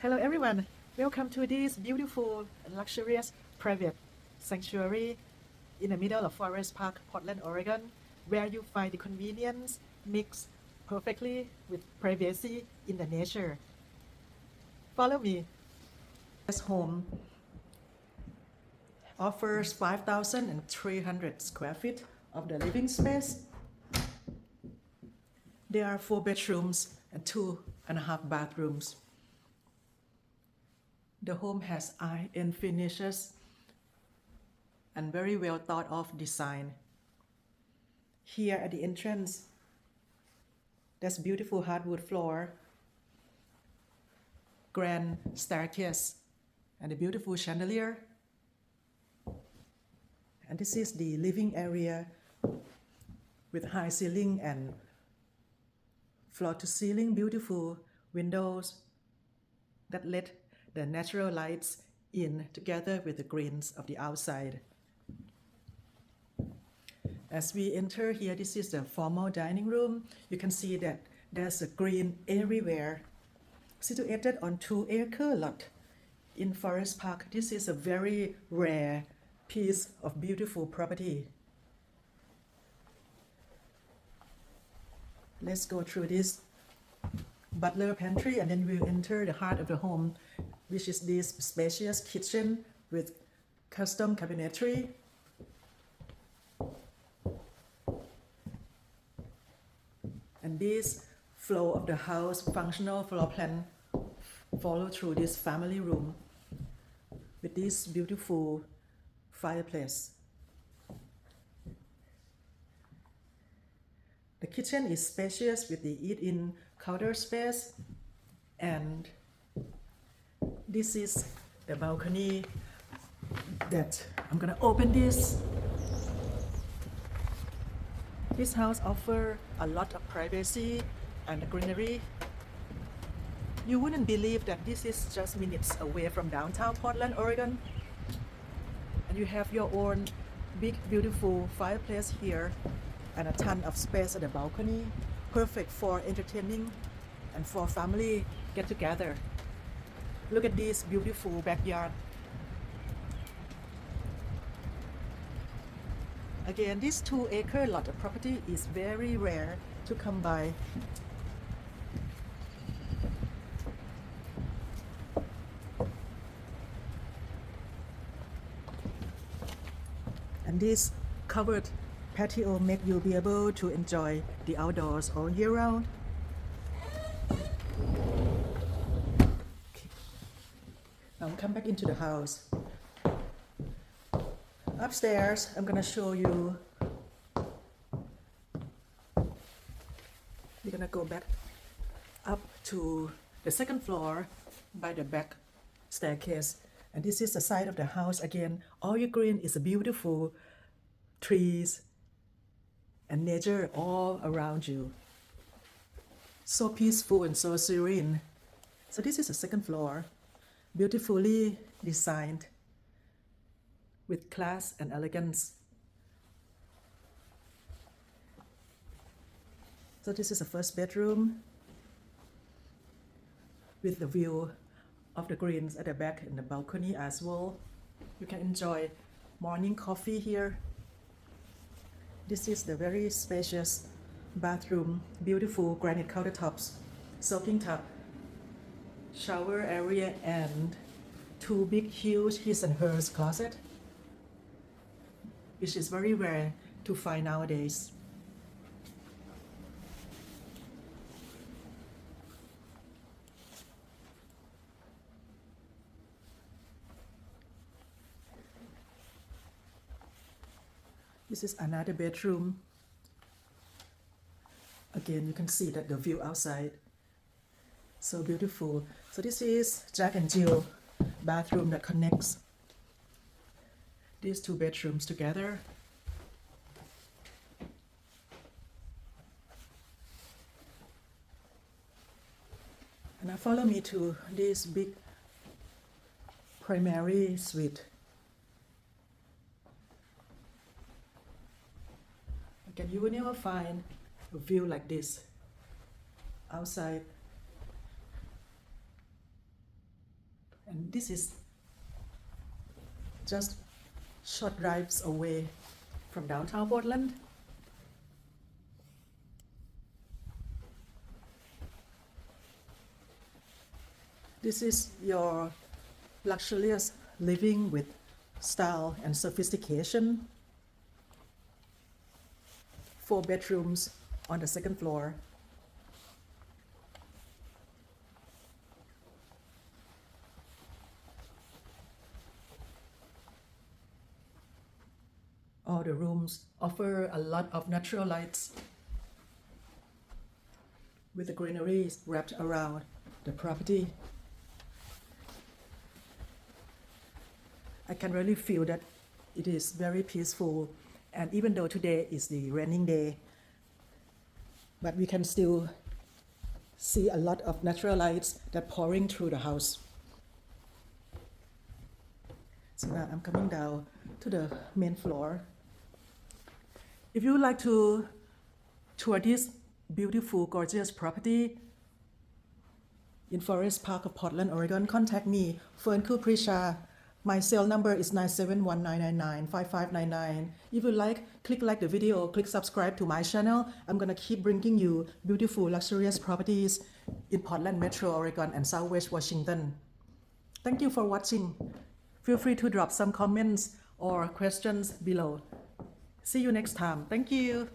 Hello everyone, welcome to this beautiful and luxurious private sanctuary in the middle of Forest Park, Portland, Oregon, where you find the convenience mixed perfectly with privacy in the nature. Follow me. This home offers 5,300 square feet of the living space. There are 4 bedrooms and 2.5 bathrooms. The home has iron finishes and very well thought of design. Here at the entrance, there's beautiful hardwood floor, grand staircase, and a beautiful chandelier. And this is the living area with high ceiling and floor to ceiling beautiful windows that let the natural lights in together with the greens of the outside. As we enter here, this is the formal dining room. You can see that there's a green everywhere. Situated on 2-acre lot in Forest Park, this is a very rare piece of beautiful property. Let's go through this butler pantry and then we'll enter the heart of the home, which is this spacious kitchen with custom cabinetry. And this flow of the house functional floor plan follow through this family room with this beautiful fireplace. The kitchen is spacious with the eat-in counter space, and this is the balcony that I'm gonna open this. This house offers a lot of privacy and greenery. You wouldn't believe that this is just minutes away from downtown Portland, Oregon. And you have your own big, beautiful fireplace here and a ton of space at the balcony. Perfect for entertaining and for family get together. Look at this beautiful backyard. Again, this 2-acre lot of property is very rare to come by. And this covered patio make you be able to enjoy the outdoors all year round. Okay. Now come back into the house. Upstairs, I'm gonna show you. We're gonna go back up to the second floor by the back staircase. And this is the side of the house again. All your green is a beautiful trees and nature all around you. So peaceful and so serene. So this is the second floor, beautifully designed with class and elegance. So this is the first bedroom with the view of the greens at the back and the balcony as well. You can enjoy morning coffee here. This is the very spacious bathroom, beautiful granite countertops, soaking tub, shower area, and 2 big huge his and hers closet, which is very rare to find nowadays. This is another bedroom. Again, you can see that the view outside, so beautiful. So this is Jack and Jill bathroom that connects these 2 bedrooms together. And now follow me to this big primary suite. Again, you will never find a view like this outside. this is just short drives away from downtown Portland. This is your luxurious living with style and sophistication. 4 bedrooms on the second floor. All the rooms offer a lot of natural lights with the greenery wrapped around the property. I can really feel that it is very peaceful, and even though today is the raining day, but we can still see a lot of natural lights that pouring through the house. So now I'm coming down to the main floor. If you would like to tour this beautiful, gorgeous property in Forest Park of Portland, Oregon, contact me, Fern. My cell number is 971-999-5599. If you like, click like the video, click subscribe to my channel. I'm gonna keep bringing you beautiful, luxurious properties in Portland, Metro, Oregon, and Southwest Washington. Thank you for watching. Feel free to drop some comments or questions below. See you next time. Thank you.